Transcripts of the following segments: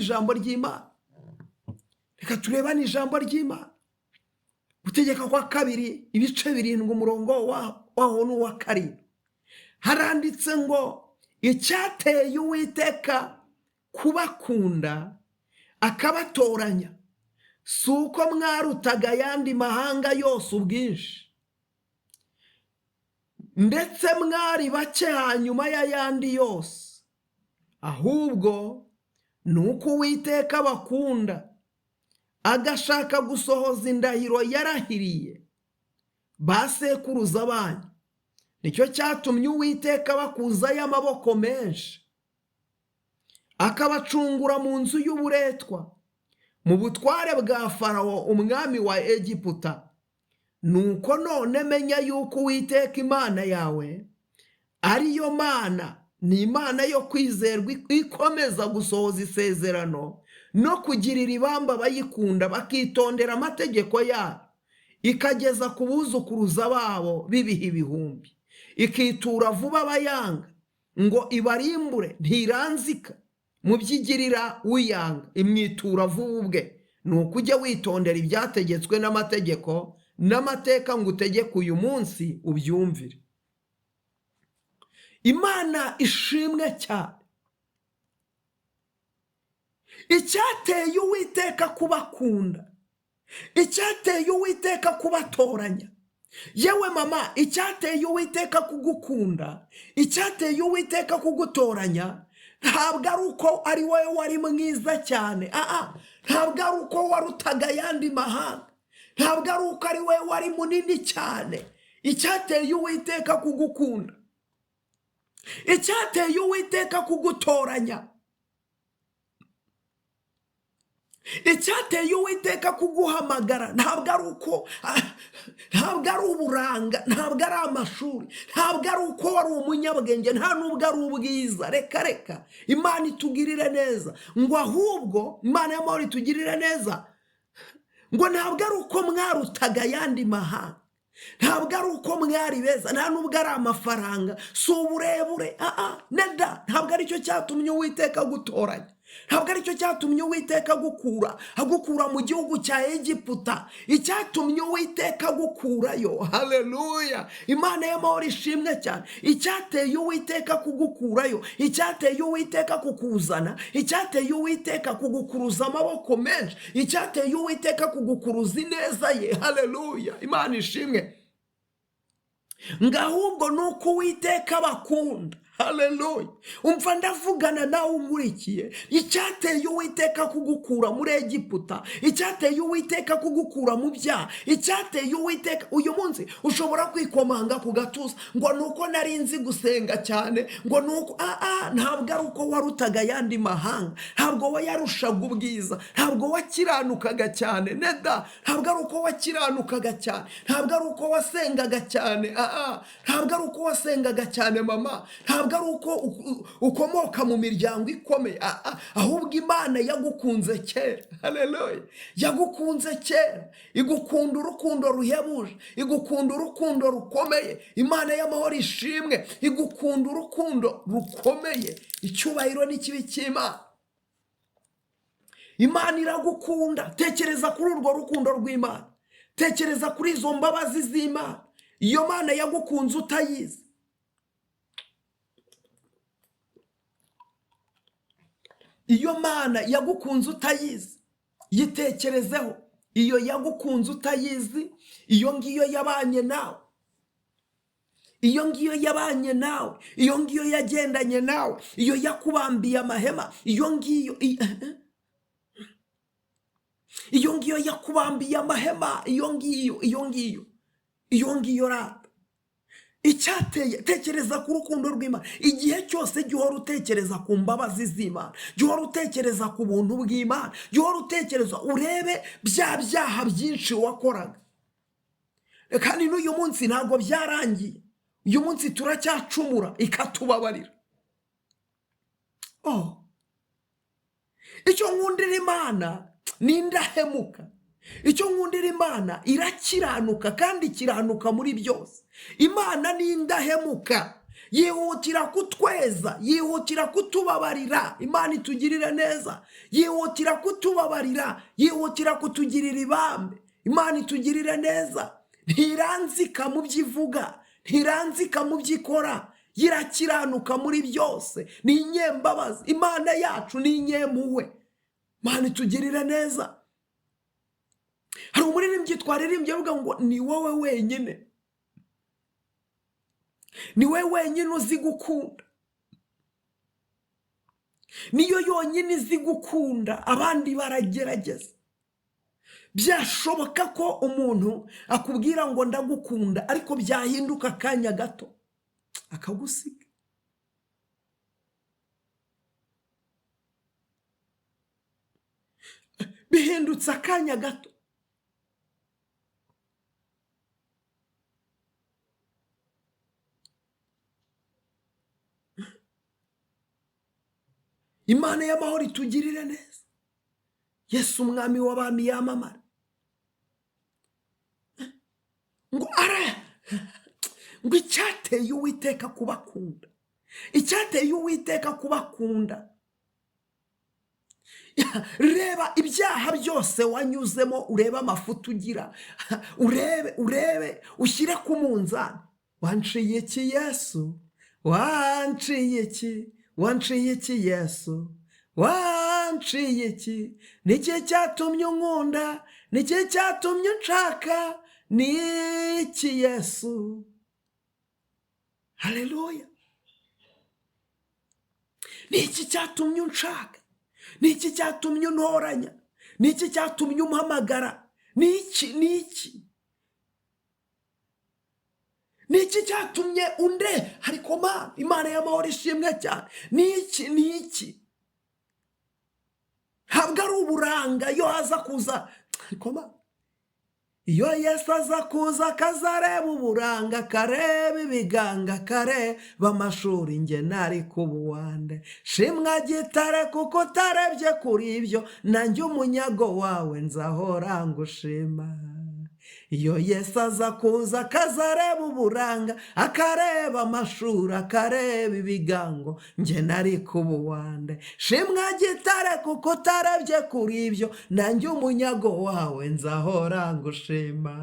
ijambo ry'Imana. Reka turebane ijambo ry'Imana. Gutegeka kwa kabiri ibice 7 umurongo waho n'uwa 7 haranditse ngo icyateye Uwiteka kubakunda akabatoranya si uko mwarutaga ayandi mahanga yose ubwinshi, ndetse mwari bake hanyuma y'ayandi yose, ahubwo ni uko Uwiteka bakunda agashaka gusohoza indahiro yarahiriye basekuruza banyu. Nicyo cyatumye Uwiteka bakuzayo amaboko menshi akabacungura mu nzu y'uburetwa mu butware bwa Farawo umwami wa Egiputa. Nuko none menya yuko Uwiteka Imana yawe ariyo Mana, ni Imana yo kwizerwa, ikomeza gusohoza isezerano no kugirira ibamba abayikunda bakitondera amategeko yayo, ikageza ku buzukuruza babo bibiha ibihumbi, ikitura vuba abayanga ngo ibarimbure ntiranzika. Mu byigirira uyanga imwitura vuba ubwe. Nuko ujye witondera ibyategetswe n'amategeko n'amateka ngo utegeke uyu munsi ubyumvire. Imana ishimwe cyane. Icyateye Uwiteka kubakunda, icyateye Uwiteka kubatoranya, yewe mama, icyateye Uwiteka kugukunda, icyateye Uwiteka kugutoranya, ntabwo ari uko ari wowe wari mwiza cyane, ntabwo ari uko warutaga ayandi mahanga, ntabwo ari uko ari wowe wari munini cyane. Icyateye Uwiteka kugukunda, icyateye Uwiteka kugutoranya, icyateye Uwiteka kuguhamagara, ntabwo ari uko, ntabwo ari uburanga, ntabwo ari amashuri, ntabwo ari uko wari umunyabwenge, nta nubwo ari ubwiza. Reka Imana itugirire neza, ngo ahubwo Imana y'amahoro itugirire neza, ngo ntabwo ari uko mwarutaga ayandi mahanga, ntabwo ari uko mwari beza, nta nubwo ari amafaranga, si uburebure, neda, ntabwo ari cyo cyatumye Uwiteka gutoranya, ntabwo ari cyo cyatumye Uwiteka agukura mu gihugu cya Egiputa. Icyatumye Uwiteka agukurayo, haleluya, Imana y'amahoro ishimwe cyane. Icyateye Uwiteka kugukurayo, icyateye Uwiteka kukuzana, icyateye Uwiteka kugukuruza amaboko menshi, icyateye Uwiteka kugukuruza ineza ye, haleluya, Imana ishimwe. Ngahubwo nuko Uwiteka bakunda, haleluya. Umva ndavugana nawe unkurikiye. Icyateye Uwiteka kugukura muri Egiputa, icyateye Uwiteka kugukura mu byaha, icyateye Uwiteka, uyu munsi ushobora kwikomanga ku gatuza ngo nuko nari nzi gusenga cyane, ngo nuko ntabwo ari uko warutaga ayandi mahanga, ntabwo wayarushaga ubwiza, ntabwo wakiranukaga cyane, neda, ntabwo ari uko wakiranukaga cyane, ntabwo ari uko wasengaga cyane, ntabwo ari uko wasengaga cyane mama, ntabwo ari uko ukomoka mu miryango ikomeye, ahubwo Imana yagukunze kera, haleluya, yagukunze kera, igukunda urukundo ruhebuje, igukunda urukundo rukomeye. Imana y'amahoro ishimwe, igukunda urukundo rukomeye. Icyubahiro n'ikibi cy'Imana. Imana iragukunda. Tekereza kuri urwo rukundo rw'Imana, tekereza kuri izo mbabazi z'Imana. Iyo Mana yagukunze utayizi, iyo Mana yagukunze utayizi, yitekerezeho. Iyo yagukunze utayizi, iyo ngiyo yabanye nawe, iyo ngiyo yabanye nawe, iyo ngiyo yagendanye nawe, iyo yakubambiye amahema, iyo ngiyo yakubambiye amahema, iyo ngiyo rata. Icyateye, tekereza ku rukundo rw'Imana. Igihe cyose jya uhora utekereza ku mbabazi z'Imana, jya uhora utekereza ku buntu bw'Imana, jya uhora utekereza, urebe bya byaha byinshi wakoraga. Kandi n'uyu munsi ntabwo byarangiye, uyu munsi turacyacumura ikatubabarira. Icyo nkundira Imana ni indahemuka. Icyo nkundira Imana, irakiranuka kandi ikiranuka muri byose. Imana ni indahemuka, yihutira kutweza, yihutira kutubabarira. Imana itugirire neza. Yihutira kutubabarira, yihutira kutugirira ibambe. Imana itugirire neza. Ntiranzika mu byo ivuga, ntiranzika mu byo ikora, yirakiranuka muri byose, ni inyembabazi. Imana yacu ni inyempuhwe. Imana itugirire neza. Hari umuririmbyi twaririmbye avuga ngo ni wowe wenyine, ni wowe wenyine uzi gukunda, niyo yonyine izi gukunda, abandi baragerageza. Byashoboka ko umuntu akubwira ngo ndagukunda, ariko byahinduka akanya gato akagusiga. Bihindutse akanya gato. Imana y'amahoro itugirire neza. Yesu umwami w'abami yamamara. Ngo icyateye Uwiteka kubakunda, icyateye Uwiteka kubakunda. Reba ibyaha byose wanyuzemo, urebe amafuta ugira, urebe ushyire ku munzani. Wanciye iki Yesu? Wanciye iki? Wanciye iki Yesu? Wanciye iki? Niki cyatumye unkunda? Niki cyatumye unshaka? Niki Yesu? Haleluya. Niki cyatumye unshaka? Niki cyatumye untoranya? Niki cyatumye umpamagara? Niki cyatumye unde? Ariko Imana y'amahoro ishimwe cyane. Niki ntabwo ari uburanga iyo haza kuza. Ariko iyo Yesu aza kuza akazareba uburanga, akareba ibiganga, akareba amashuri, nge nari kuba uwande. Shimwa gitare kuko utarebye kuri ibyo, nanjye umunyago wawe nzahora ngushima. Iyo Yesu aza kuza akazareba uburanga, akareba amashuri, akareba ibigango, nge nari kuba uwande. Shimwa gitare kuko utarebye kuri ibyo, nanjye umunyago wawe nzahora ngushima.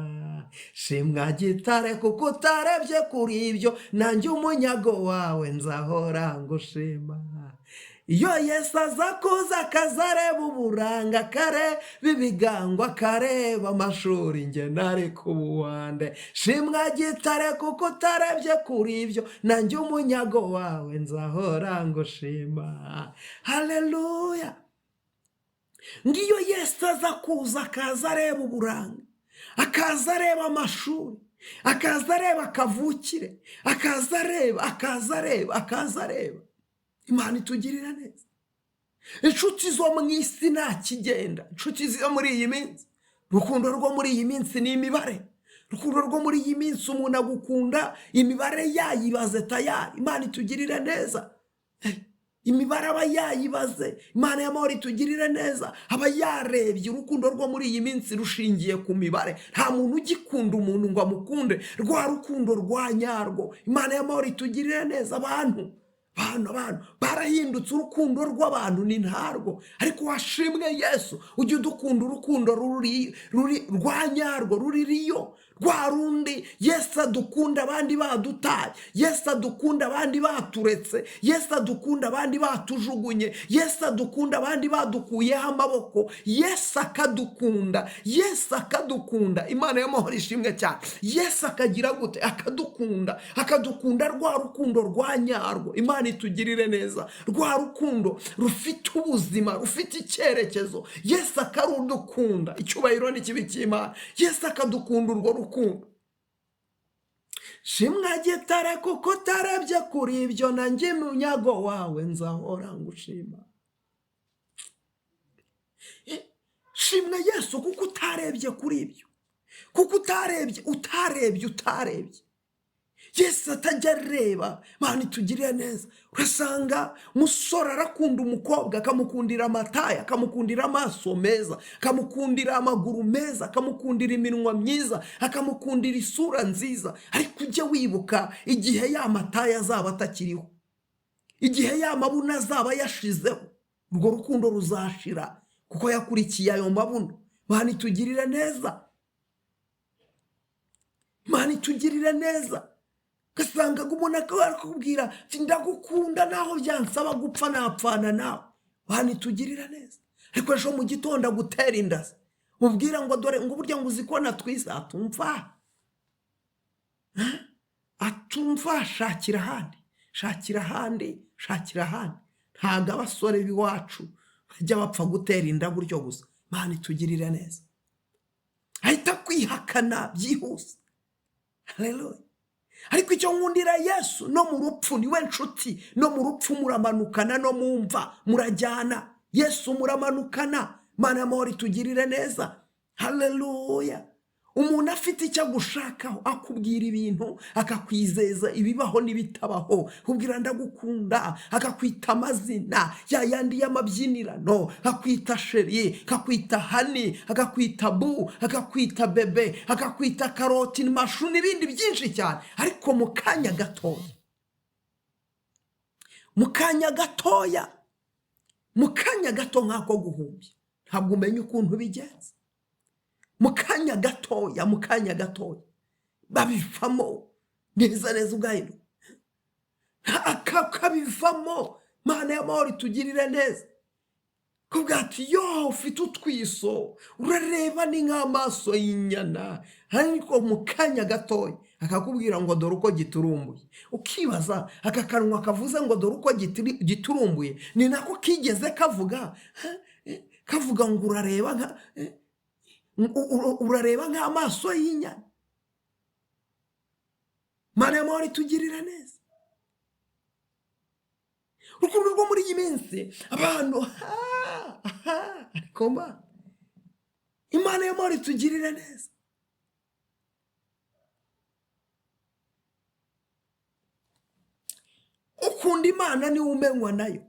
Shimwa gitare kuko utarebye kuri ibyo, nanjye umunyago wawe nzahora ngushima. Iyo Yesu aza kuza akazareba uburanga, akareba ibigango, akareba amashuri, nge nari kuba uwande. Shimwa gitare kuko utarebye kuri ibyo, nanjye umunyago wawe nzahora ngushima. Haleluya. Ngiyo Yesu aza kuza akaza areba uburanga, akaza areba amashuri, akaza areba akavukire, akaza areba. Imana itugirira neza. Inshuti zo mu isi nta kigenda. Inshuti zo muri iyi minsi, urukundo rwo muri iyi minsi ni imibare. Urukundo rwo muri iyi minsi umuntu agukunda, imibare yayibaze tayari. Imana itugirire neza. Imibare aba yayibaze. Imana y'amahoro itugirire neza. Aba yarebye. Urukundo rwo muri iyi minsi rushingiye ku mibare. Nta muntu ugikunda umuntu ngo amukunde, rwa rukundo rwa nyarwo. Imana y'amahoro itugirire neza. Abantu barahindutse, urukundo rw'abantu ni ntarwo. Ariko washimwe Yesu, ujye udukunda urukundo rwa nyarwo, ruririyo, rwa rundi. Yesu adukunda abandi badutaye, Yesu adukunda abandi baturetse, Yesu adukunda abandi batujugunye, Yesu adukunda abandi badukuyeho amaboko, Yesu akadukunda, Yesu akadukunda. Imana y'amahoro ishimwe cyane. Yesu akagira gute? Akadukunda rwa rukundo rwa nyarwo. Imana itugirire neza. Rwa rukundo rufite ubuzima, rufite icyerekezo. Yesu akarudukunda. Icyubahiro ni kibi cy'Imana. Yesu akadukunda urwo rukundo. Shimwa gitare kuko utarebye kuri ibyo, nanjye umunyago wawe nzahora ngushima. Shimwa Yesu kuko utarebye kuri ibyo, kuko utarebye. Yesu atajya areba. Mana itugirire neza. Urasanga umusore arakunda umukobwa, akamukundira amataye, akamukundira amaso meza, akamukundira amaguru meza, akamukundira iminwa myiza, akamukundira isura nziza. Ariko ujye wibuka igihe ya mataye azaba atakiriho, igihe ya mabuno azaba yashizeho, urwo rukundo ruzashira kuko yakurikiye ayo mabuno. Mana itugirire neza. Mana itugirire neza. Gasanga umuntu akakubwira ndagukunda naho byansaba gupfa napfana nawe. Mana itugirire neza. Ariko ejo mu gitondo agutera inda, mubwira ngo dore ngo burya ngo uziko natwiza, atumva. Atumva, shakira ahandi, shakira ahandi, shakira ahandi. Ntabwo abasore b'iwacu bajya bapfa gutera inda gutyo gusa. Mana itugirire neza. Ahita kwihakana byihuse. Haleluya. Ariko icyo nkundira Yesu, no mu rupfu niwe nshuti, no mu rupfu muramanukana, no mu mva murajyana. Yesu muramanukana. Mana y'amahoro itugirire neza. Haleluya. Umuntu afite icyo agushakaho, akubwira ibintu, akakwizeza ibibaho n'ibitabaho, kubwira ndagukunda, akakwita amazina ya yandi y'amabyinirano, akakwita sheri, akakwita hani, akakwita bu, akakwita bebe, akakwita karoti n'amashu n'ibindi byinshi cyane. Ariko mu kanya gatoya, mu kanya gatoya, mu kanya gato nk'ako guhumbya, ntabwo umenya ukuntu bigenza. Mu kanya gatoya, mu kanya gatoya babivamo neza neza ubwahino, akabivamo. Mana y'amahoro itugirire neza. Kuvuga ati yo ufite utwiso, urareba ni nk'amaso y'inyana. Ariko mu kanya gatoya akakubwira ngo dore uko giturumbuye. Ukibaza aka kanwa kavuze ngo dore uko giturumbuye ni nako kigeze kavuga. Kavuga ngo urareba nk'amaso y'inyana. Mana y'amahoro itugirira neza. Urukundo rwo muri iyi minsi abantu ariko Imana y'amahoro itugirira neza. Ukunda Imana niwe umenywa nayo.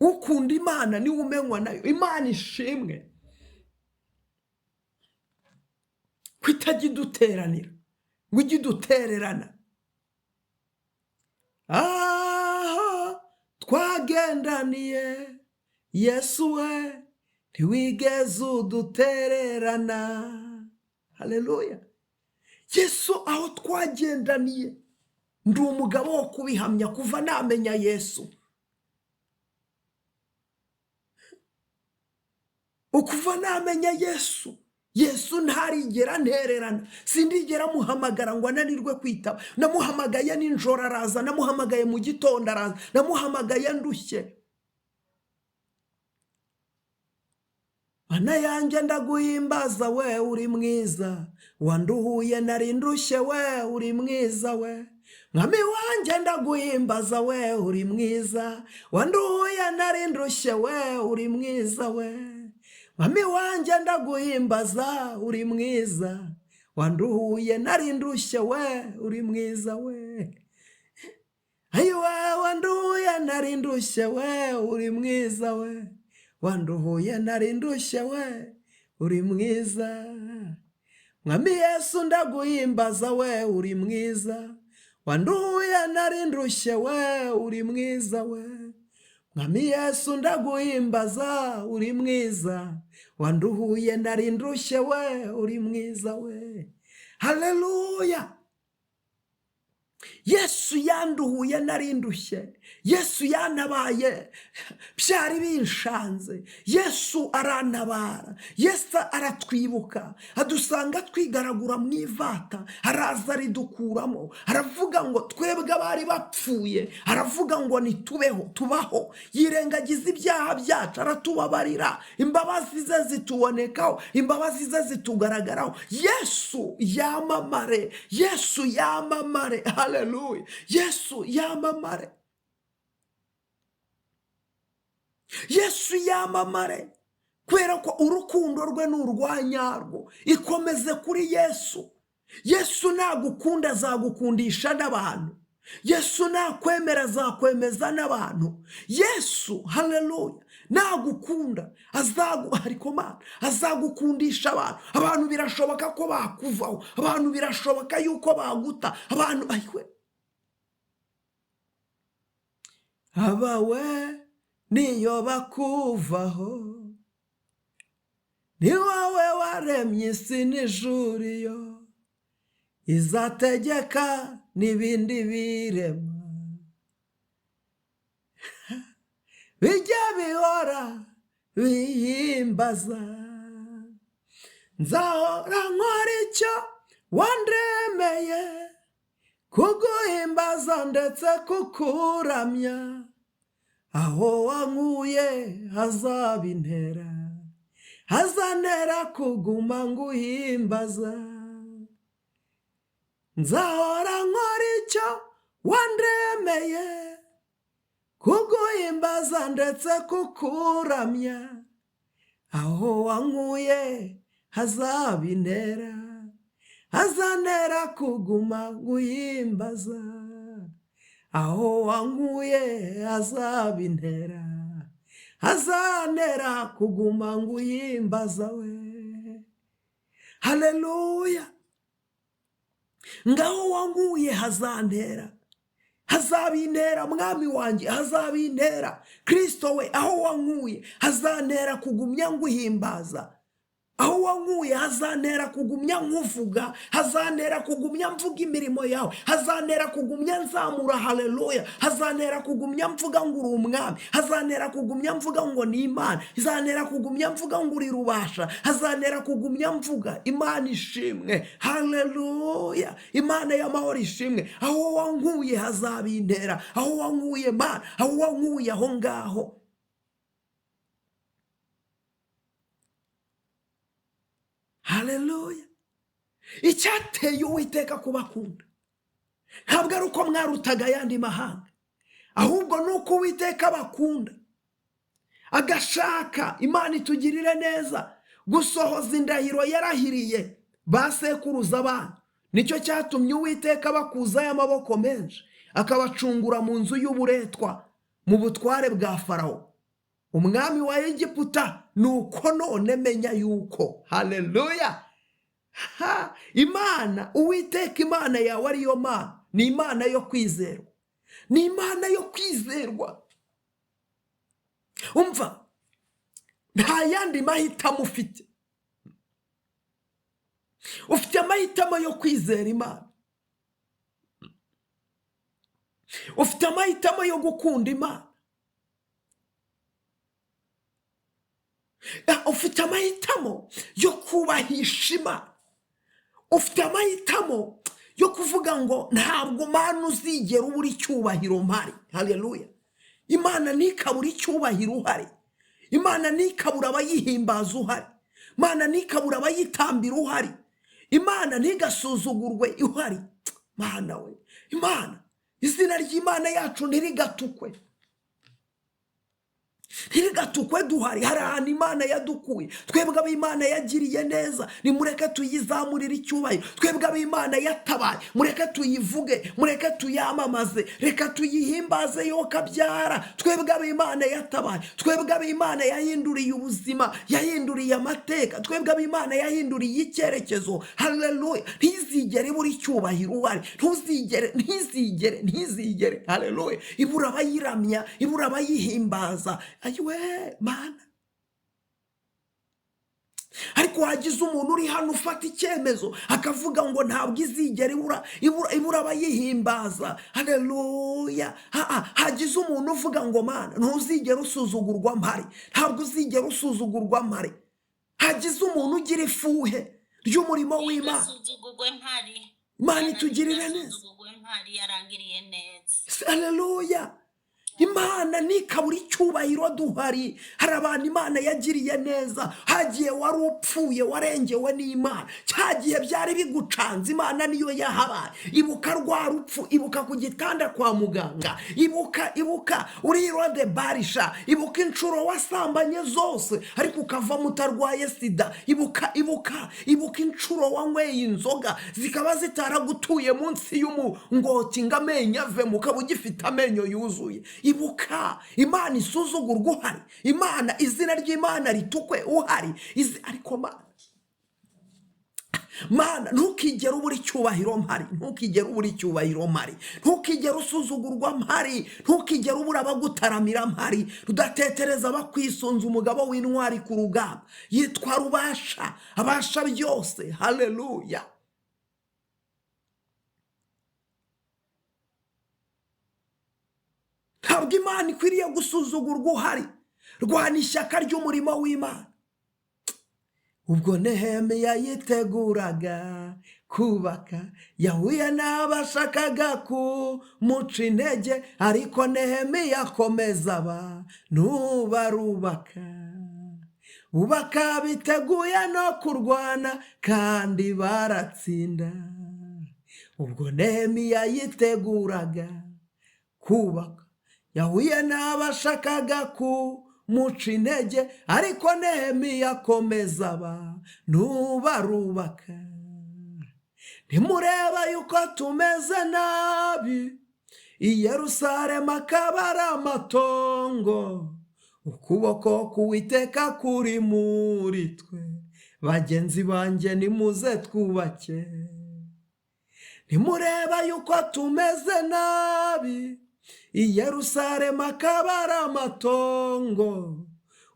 Ukunda Imana niwe umenywa nayo. Imana ishimwe kwitajya iduteranira, ngo ijye idutererana. Twagendaniye Yesu we, ntiwigeze udutererana. Haleluya. Yesu aho twagendaniye, ndi umugabo wo kubihamya kuva namenya Yesu. Ukuva namenya Yesu, Yesu ntarigera ntererana. Sindigera muhamagara ngo ananirwe kwitaba. Namuhamagaye ninjoro araza, namuhamagaye mu gitondo araza, namuhamagaye ndushye. Mana yanjye ndaguhimbaza we, uri mwiza. Wanduhuye nari ndushye we, uri mwiza we. Mwami wanjye ndaguhimbaza we, uri mwiza. Wanduhuye nari ndushye we, uri mwiza we. Mwami wanjye ndaguhimbaza, uri mwiza. Wanduhuye nari ndushye we, uri mwiza we. Ayiwe wanduhuye nari ndushye we, uri mwiza we. Wanduhuye nari ndushye we, uri mwiza. Mwami Yesu ndaguhimbaza we, uri mwiza. Wanduhuye nari ndushye we, uri mwiza we. Mwami Yesu ndaguhimbaza, uri mwiza. Wanduhuye nari ndushye we, uri mwiza we. Haleluya. Yesu yanduhuye nari ndushye. Yesu yanabaye byari binshanze. Yesu arantabara. Yesu aratwibuka, adusanga twigaragura mu ivata, araza aridukuramo. Aravuga ngo twebwe abari bapfuye, aravuga ngo nitubeho, tubaho. Yirengagiza ibyaha byacu, aratubabarira. Imbabazi ze zitubonekaho, imbabazi ze zitugaragaraho. Yesu yamamare, Yesu yamamare. Haleluya. Yesu yamamare. Yesu yamamare. Kubera ko urukundo rwe n'urwanyarwo. Ikomeze kuri Yesu. Yesu nagukunda azagukundisha n'abantu. Yesu nakwemera azakwemeza n'abantu. Yesu, haleluya, nagukunda ariko Mana azagukundisha abantu. Abantu birashoboka ko bakuvaho, abantu birashoboka yuko baguta, abantu ayiwe abawe niyo bakuvaho, ni wowe waremye isi n'ijuru yo, izategeka n'ibindi biremwa, bijya bihora bihimbaza. Nzahora nkora icyo wandemeye, kuguhimbaza ndetse kukuramya. Aho wankuye hazabintera, hazantera kuguma nguhimbaza. Nzahora nkora icyo wandemeye, kuguhimbaza ndetse kukuramya. Aho wankuye hazabintera, hazantera kuguma nguhimbaza. Aho wankuye hazabintera, hazantera kuguma nguhimbaza we. Haleluya. Ngaho wankuye hazantera, hazabintera mwami wanjye, hazabintera Kristo we. Aho wankuye hazantera kugumya nguhimbaza. Aho wankuye hazantera kugumya nkuvuga, hazantera kugumya mvuga imirimo yawe, hazantera kugumya nzamura haleluya, hazantera kugumya mvuga ngo uri umwami, hazantera kugumya mvuga ngo ni Imana, hazantera kugumya mvuga ngo uri rubasha, hazantera kugumya mvuga Imana ishimwe. Haleluya, Imana y'amahoro ishimwe. Aho wankuye hazabintera, aho wankuye Mana, aho wankuye aho ngaho. Haleluya. Icyateye Uwiteka kubakunda ntabwo ari uko mwarutaga ayandi mahanga, ahubwo nuko Uwiteka bakunda, agashaka Imana itugirire neza gusohoza indahiro yarahiriye basekuruza abantu. Nicyo cyatumye Uwiteka bakuzayo amaboko menshi, akabacungura mu nzu y'uburetwa, mu butware bwa Farawo umwami wa Egiputa. Nuko none menya yuko, haleluya, Imana Uwiteka Imana yawe ariyo Mana, ni Imana yo kwizerwa, ni Imana yo kwizerwa. Umva, nta yandi mahitamo ufite. Ufite amahitamo yo kwizera Imana, ufite amahitamo yo gukunda Imana, ufite amahitamo yo kubahisha Imana, ufite amahitamo yo kuvuga ngo ntabwo Mana uzigera ubura icyubahiro mpari. Haleluya. Imana ntikabura icyubahiro uhari, Imana ntikabura abayihimbaza uhari, Imana ntikabura abayitambira uhari, Imana ntigasuzugurwe uhari. Mana we, Imana, izina ry'Imana yacu ntirigatukwe, ntirigatukwe duhari. Hari ahantu Imana yadukuye, twebwe abo Imana yagiriye neza, nimureke tuyizamurire icyubahiro. Twebwe abo Imana yatabaye, mureke tuyivuge, mureke tuyamamaze, reka tuyihimbaze yo kabyara. Twebwe abo Imana yatabaye, twebwe abo Imana yahinduriye ubuzima, yahinduriye amateka, twebwe abo Imana yahinduriye icyerekezo. Haleluya. Ntizigere ibura icyubahiro uhari, ntizigere haleluya ibura abayiramya, ibura abayihimbaza. Ayiwe Mana. Ariko hagize umuntu uri hano ufata icyemezo akavuga ngo ntabwo izigera ibura abayihimbaza. Haleluya. Hagize umuntu uvuga ngo Mana ntuzigera usuzugurwa mpari, ntabwo uzigera usuzugurwa mpari. Hagize umuntu ugira ifuhe ry'umurimo w'Imana, Imana itugirire neza. Haleluya. Imana ntikabura icyubahiro duhari. Hari abantu Imana yagiriye neza, hagiye wari upfuye warengewe n'Imana, cyagiye byari bigucanze Imana niyo yahabaye. Ibuka rwa rupfu, ibuka ku gitanda kwa muganga, ibuka uri irode barisha, ibuka inshuro wasambanye zose ariko ukavamo utarwaye sida, ibuka inshuro wanyweye inzoga zikaba zitaragutuye munsi y'umungoti ngo amenyo avemo ukaba ugifite amenyo yuzuye. Ibuka Imana isuzugurwa uhari, Imana izina ry'Imana ritukwe uhari. Ariko Mana ntukigere ubura icyubahiro mpari, ntukigere ubura icyubahiro mpari, ntukigere usuzugurwa mpari, ntukigere ubura abagutaramira mpari. Rudatetereza bakwisunza umugabo w'intwari ku rugamba yitwa Rubasha, abasha byose. Haleluya. Ntabwo Imana ikwiriye gusuzugurwa uhari. Rwana ishyaka ry'umurimo w'Imana. Ubwo Nehemiya yiteguraga kubaka, yahuye n'abashakaga kumuca intege, ariko Nehemiya akomeza abantu barubaka. Bubaka biteguye no kurwana kandi baratsinda. Ubwo Nehemiya yiteguraga kubaka, yahuye n'abashakaga kumuca intege, ariko Nehemiya akomeza abantu barubaka. Ntimureba yuko tumeze nabi, i Yerusalemu akaba ari amatongo, ukuboko k'Uwiteka kuri muri twe. Bagenzi banjye nimuze twubake. Ntimureba yuko tumeze nabi, i Yerusalemu akaba ari amatongo,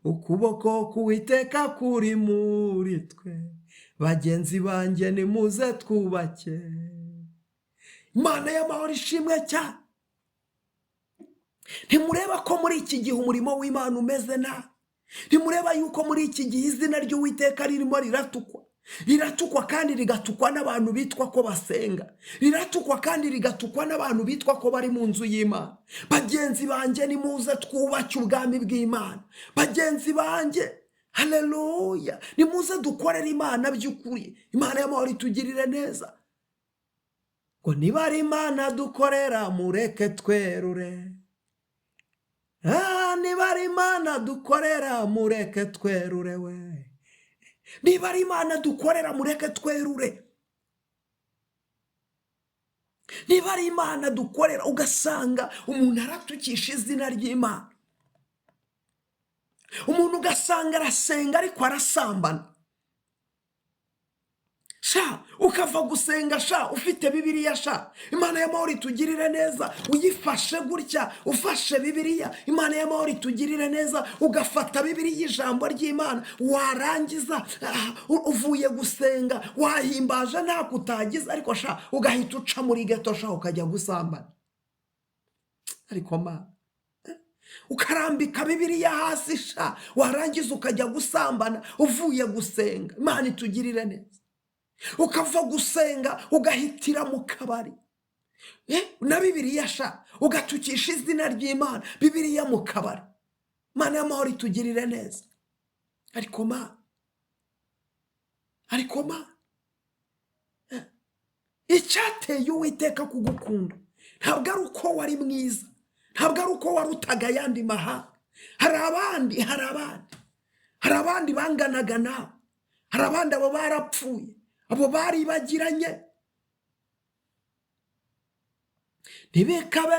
ukuboko k'Uwiteka kuri muri twe. Bagenzi banjye nimuze twubake. Imana y'amahoro ishimwe cyane. Ntimureba ko muri iki gihe umurimo w'Imana umeze nabi? Ntimureba yuko muri iki gihe izina ry'Uwiteka ririmo riratukwa kandi rigatukwa n'abantu bitwa ko basenga, riratukwa kandi rigatukwa n'abantu bitwa ko bari mu nzu y'Imana? Bagenzi banjye nimuze twubake ubwami bw'Imana. Bagenzi banjye, haleluya, nimuze dukorere Imana by'ukuri. Imana y'amahoro itugirire neza. Ngo niba ari Imana dukorera mureke twerure. Niba ari Imana dukorera mureke twerure we. Niba ari Imana dukorera mureke twerure. Niba ari Imana dukorera ugasanga umuntu aratukisha izina ry'Imana, umuntu ugasanga arasenga ariko arasambana, ukava gusenga ufite Bibiliya Imana y'amahoro itugirire neza, uyifashe gutya ufashe Bibiliya, Imana y'amahoro itugirire neza, ugafata Bibiliya ijambo ry'Imana, warangiza uvuye gusenga wahimbaje nta kutagize, ariko ugahita uca muri geto ukajya gusambana. Ariko ukarambika Bibiliya hasi warangiza ukajya gusambana uvuye gusenga. Imana itugirire neza. Ukava gusenga ugahitira mu kabari na Bibiliya ugatukisha izina ry'Imana, Bibiliya mu kabari. Imana y'amahoro itugirire neza. Ariko icyateye Uwiteka kugukunda ntabwo ari uko wari mwiza, ntabwo ari uko warutaga ayandi mahanga. Hari abandi banganaga nawe, hari abandi abo barapfuye, abo baribagiranye. Ntibikabe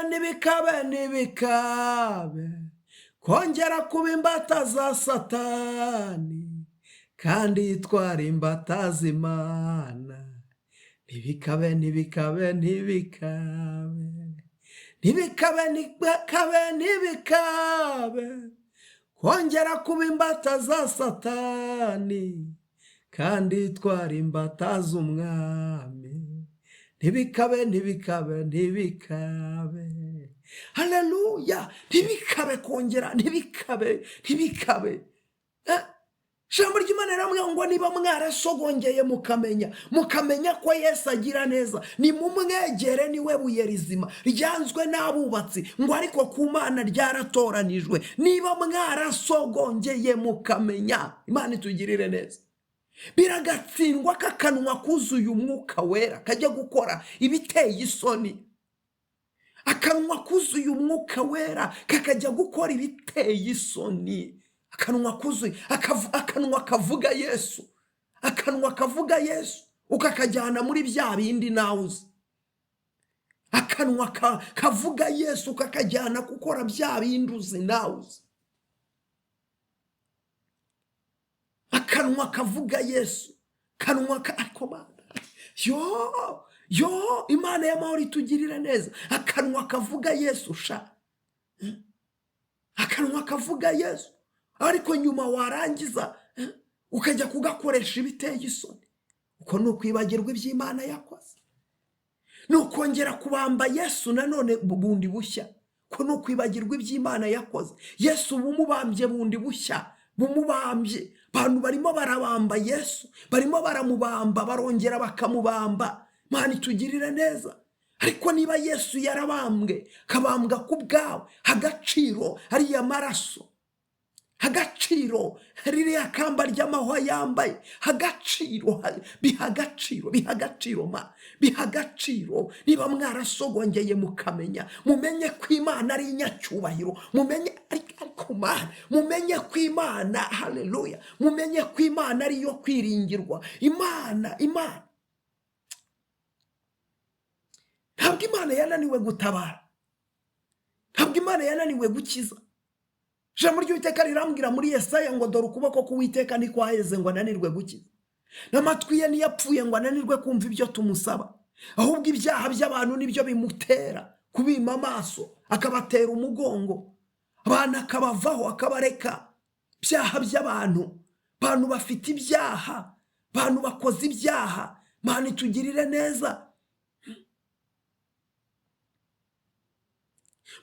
kongera kuba imbata za Satani kandi yitwara imbata z'Imana. Ntibikabe kongera kuba imbata za Satani kandi yitwara imbata z'Umwami. Ntibikabe. Haleluya. Ntibikabe kongera, ntibikabe. ijambo ry'Imana riramubwira ngo niba mwarasogongeye mukamenya ko Yesu agira neza, nimumwegere, niwe buye rizima ryanzwe n'abubatsi, ngo ariko ku Mana ryaratoranijwe. Niba mwarasogongeye mukamenya, Imana itugirire neza. Biragatsindwa kakanwa kuzuye umwuka wera kajya gukora ibiteye isoni. Akanwa kuzuye umwuka wera kakajya gukora ibiteye isoni. Akanwa kuzuye, akanwa kavuga Yesu, akanwa kavuga Yesu ukakajyana muri bya bindi nawe uzi. Akanwa kavuga Yesu ukakajyana gukora bya bindi uzi nawe uzi. Akanwa kavuga Yesu, kanwa ariko yo Imana y'amahoro itugirira neza. Akanwa kavuga Yesu sha, akanwa kavuga Yesu, ariko nyuma warangiza ukajya kugakoresha ibiteye isoni. Uko nukwibagirwa iby'Imana yakoze, nukongera kubamba Yesu nanone bundi bushya. Uko nukwibagirwa iby'Imana yakoze. Yesu bumubambye bundi bushya, bumubambye. Abantu barimo barabamba Yesu, barimo baramubamba, barongera bakamubamba. Imana itugirire neza. Ariko niba Yesu yarabambwe, kabambwa ku bwawe, agaciro hariya maraso, agaciro ririya kamba ry'amahwa yambaye, agaciro, bihagaciro ma, bihagaciro. Niba mwarasogongeye mukamenya, mumenye ko Imana ari inyacyubahiro, mumenye ariko Mana, mumenye ko Imana, haleluya, mumenye ko Imana ari yo kwiringirwa. Imana ntabwo Imana yananiwe gutabara, ntabwo Imana yananiwe gukiza. Ijambo ry'Uwiteka rirambwira muri Yesaya ngo dore ukuboko k'Uwiteka ntikwaheze ngo ananirwe gukiza, n'amatwi ye ntiyapfuye ngo ananirwe kumva ibyo tumusaba. Ahubwo ibyaha by'abantu nibyo bimutera kubima amaso, akabatera umugongo, abantu akabavaho akabareka. Ibyaha by'abantu, abantu bafite ibyaha, abantu bakoze ibyaha, Mana itugirire neza.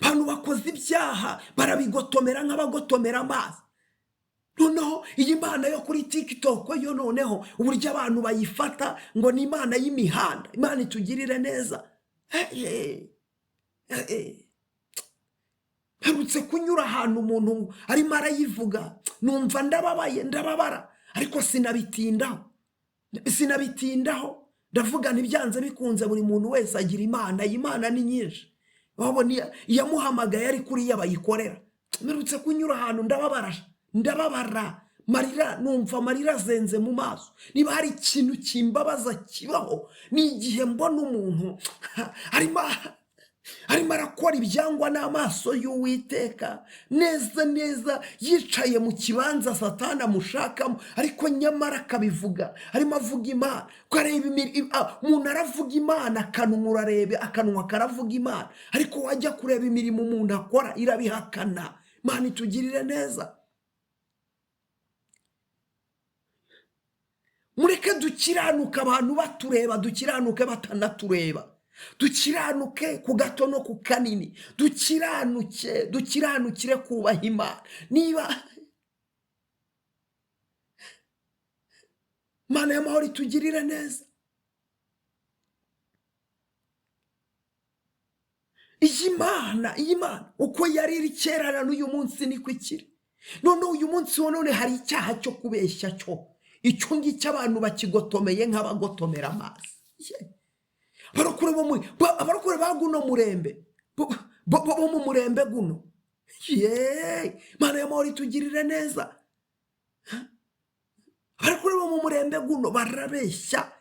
Abantu bakoze ibyaha barabigotomera nk'abagotomera amazi. Noneho iyi Mana yo kuri TikTok yo noneho uburyo abantu bayifata ngo ni Imana y'imihanda. Imana itugirire neza. Mperutse kunyura ahantu umuntu arimo arayivuga, numva ndababara, ariko sinabitindaho. Ndavuga ntibyanze bikunze buri muntu wese agira Imana. Iyi Mana ni nyinshi. Wabona yamuhamagaye ari kuri yabayikorera. Mperutse kunyura ahantu ndababara, marira, numva marira zenze mu maso. Niba hari ikintu kimbabaza kibaho, ni igihe mbona umuntu arimo arakora ibyangwa n'amaso y'Uwiteka neza, yicaye mu kibanza Satani amushakamo, ariko nyamara akabivuga. Arimo avuga Imana, ko areba umuntu aravuga Imana, akanwa urarebe, akanwa karavuga Imana, ariko wajya kureba imirimo umuntu akora irabihakana. Imana itugirire neza. Mureke dukiranuka, abantu batureba dukiranuke batanatureba. Dukiranuke ku gato no ku kanini, dukiranukire kubaha Imana. Niba Mana y'amahoro itugirire neza. Iyi Mana uko yari iri kera n'uyu munsi niko ikiri. None uyu munsi none hari icyaha cyo kubeshya cyo. Icyo ngicyo abantu bakigotomeye nk'abagotomera amazi. Abarokore baguno murembe, bo mu murembe guno. Mana y'amahoro itugirire neza. Abarokore bo mu murembe guno barabeshya.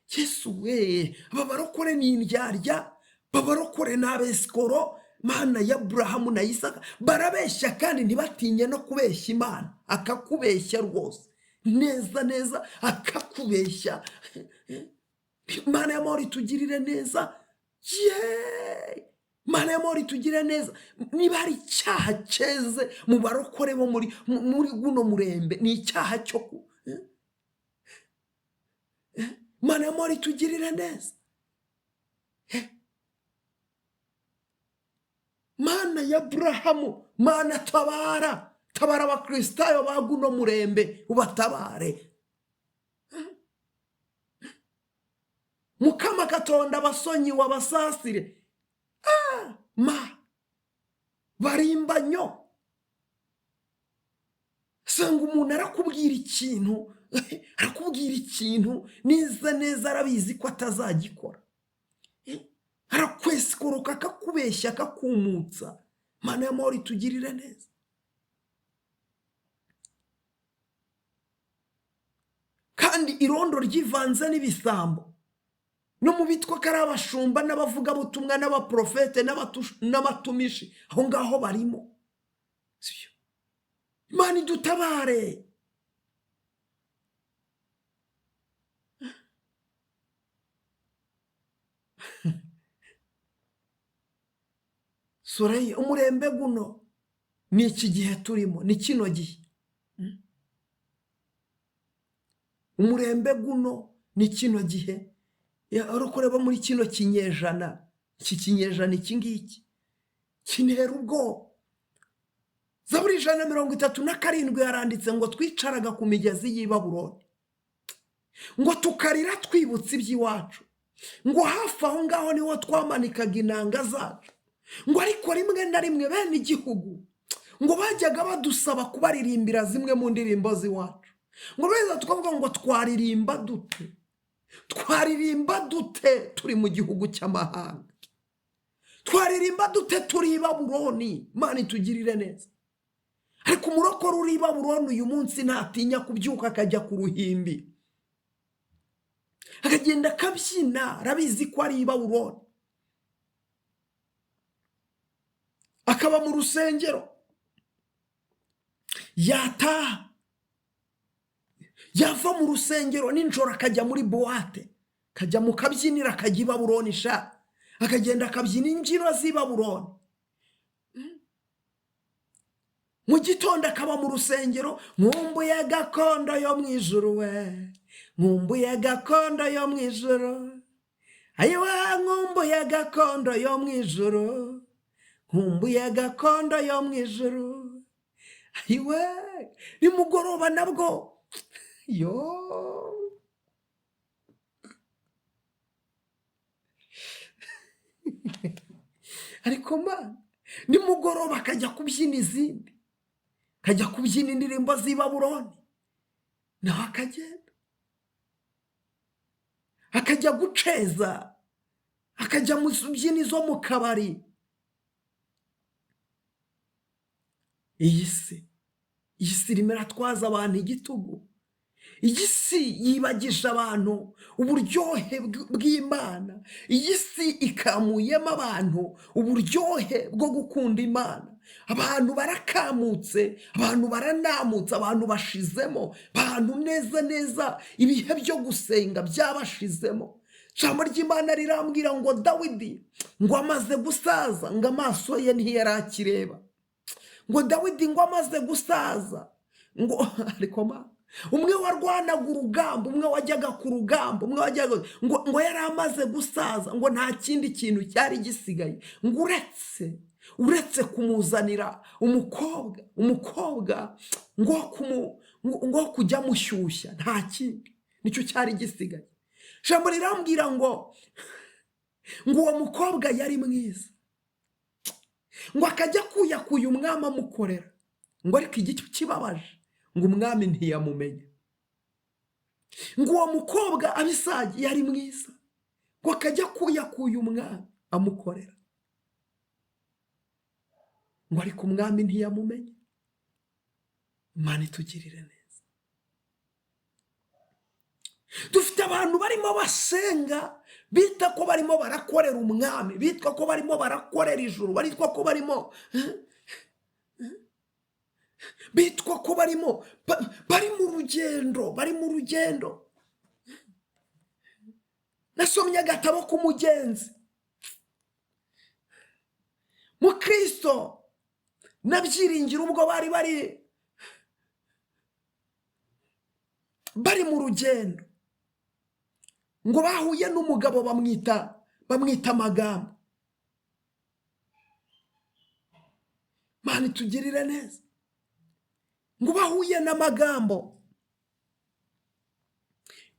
Yesu we, aba barokore ni indyarya, babarokore n'abesikoro. Mana ya Aburahamu na Isaka barabeshya, kandi ntibatinye no kubeshya Imana. Akakubeshya rwose neza, akakubeshya. Mana y'amahoro itugirire neza. Mana y'amahoro itugirire neza. Niba hari icyaha cyeze mu barokore bo muri guno murembe, ni icyaha cyo Mana y'amahoro itugirire neza. Mana ya Aburahamu, Mana tabara tabara abakristayo baguno murembe ubatabare. Mukama Katonda abasonyi wabasasire ma barimbanyo. Sanga umuntu arakubwira ikintu neza neza arabizi ko atazagikora, arakwesikuruka akakubeshya akakumutsa. Mana y'amahoro itugirire neza. Kandi irondo ryivanze n'ibisambo no mu bitwa kari abashumba n'abavuga butumwa n'abaprofete n'abatumishi, aho ngaho barimo. Imana idutabare. Soreye umurembe guno ni iki gihe turimo, ni kino gihe. Umurembe guno ni kino gihe. Arukoreba muri kino kinyejana, iki kinyejana iki ngiki kinera ubwoba. Zaburi 137 yaranditse ngo twicaraga ku migezi y'i Babuloni, ngo tukarira twibutse iby'iwacu, ngo hafi aho ngaho niho twamanikaga inanga zacu, ngo ariko rimwe na rimwe bene igihugu ngo bajyaga badusaba kubaririmbira zimwe mu ndirimbo z'iwacu. Ngo beza tukavuga ngo twaririmba dute turi mu gihugu cy'amahanga, twaririmba dute turi i Babuloni. Imana itugirire neza. Ariko umurokore uri i Babuloni uyu munsi ntatinya kubyuka akajya ku ruhimbi, akagenda akabyina, arabizi ko ari i Babuloni. Akaba mu rusengero, yataha, yava mu rusengero ninjoro akajya muri boate, akajya mu kabyinira, akajya i Babuloni sha, akagenda akabyina imbyino z'i Babuloni. Mu gitondo akaba mu rusengero, nkumbuye gakondo yo mu ijuru we, nkumbuye gakondo yo mu ijuru, ayiwe nkumbuye gakondo yo mu ijuru, nkumbuye gakondo yo mu ijuru, ayiwe nimugoroba nabwo yo ariko Mana nimugoroba akajya kubyina izindi, akajya kubyina indirimbo z'i Babuloni, naho akagenda akajya guceza, akajya mu byini zo mu kabari. Iyi si irimo iratwaza abantu igitugu. Iyi si yibagisha abantu uburyohe bw'Imana. Iyi si ikamuyemo abantu uburyohe bwo gukunda Imana. Abantu barakamutse, abantu baranamutse, abantu bashizemo, abantu neza neza ibihe byo gusenga byabashizemo. Ijambo ry'Imana rirambwira ngo Dawidi ngo amaze gusaza, ngo amaso ye ntiyarakireba, ngo Dawidi ngo amaze gusaza, ngo ariko Mana umwe warwanaga urugamba, umwe wajyaga ku rugamba, umwe wajyaga ngo yari amaze gusaza, ngo nta kindi kintu cyari gisigaye, ngo uretse kumuzanira umukobwa ngo kujya mushyushya, nta kindi, nicyo cyari gisigaye. Ijambo rirambwira ngo uwo mukobwa yari mwiza, ngo akajya kuyakuya umwami amukorera, ngo ariko igicyo kibabaje ngo umwami ntiyamumenya. Ngo uwo mukobwa Abisagi yari mwiza, ngo akajya kuyakuya umwami amukorera, ngo ariko umwami ntiyamumenya. Imana itugirire neza. Dufite abantu barimo basenga bita ko barimo barakorera umwami, bitwa ko barimo barakorera ijuru, bitwa ko barimo bitwa ko bari mu rugendo. Nasomye agatabo k'umugenzi mu Kristo nabyiringira ubwo bari mu rugendo, ngo bahuye n'umugabo bamwita Amagambo. Mana itugirire neza. ngo bahuye n'amagambo,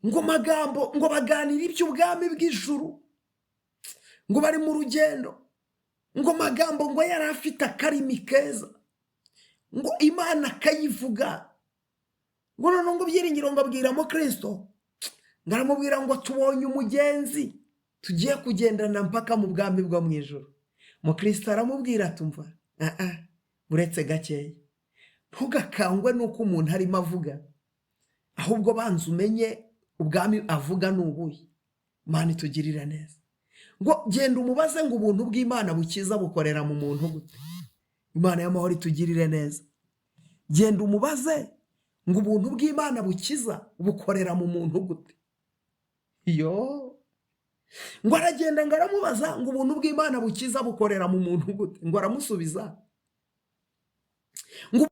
ngo baganira iby'ubwami bw'ijuru, ngo bari mu rugendo, ngo magambo ngo yari afite akarimi keza, ngo Imana akayivuga, ngo none ngo Byiringiro ngo abwiramo Kristo, ngaramubwira ngo tubonye umugenzi tugiye kugendana mpaka mu bwami bwo mu ijuru. Mu Kristo aramubwira atumva, uretse gakeya, ntugakangwe nuko umuntu arimo avuga, ahubwo banza umenye ubwami avuga n'ubuye. Imana itugirira neza. Ngo genda umubaze ngo ubuntu bw'Imana bukiza bukorera mu muntu gute. Imana y'amahoro itugirire neza. Genda umubaze ngo ubuntu bw'Imana bukiza bukorera mu muntu gute. Ngo aragenda ngo aramubaza ngo ubuntu bw'Imana bukiza bukorera mu muntu gute. Ngo aramusubiza ngo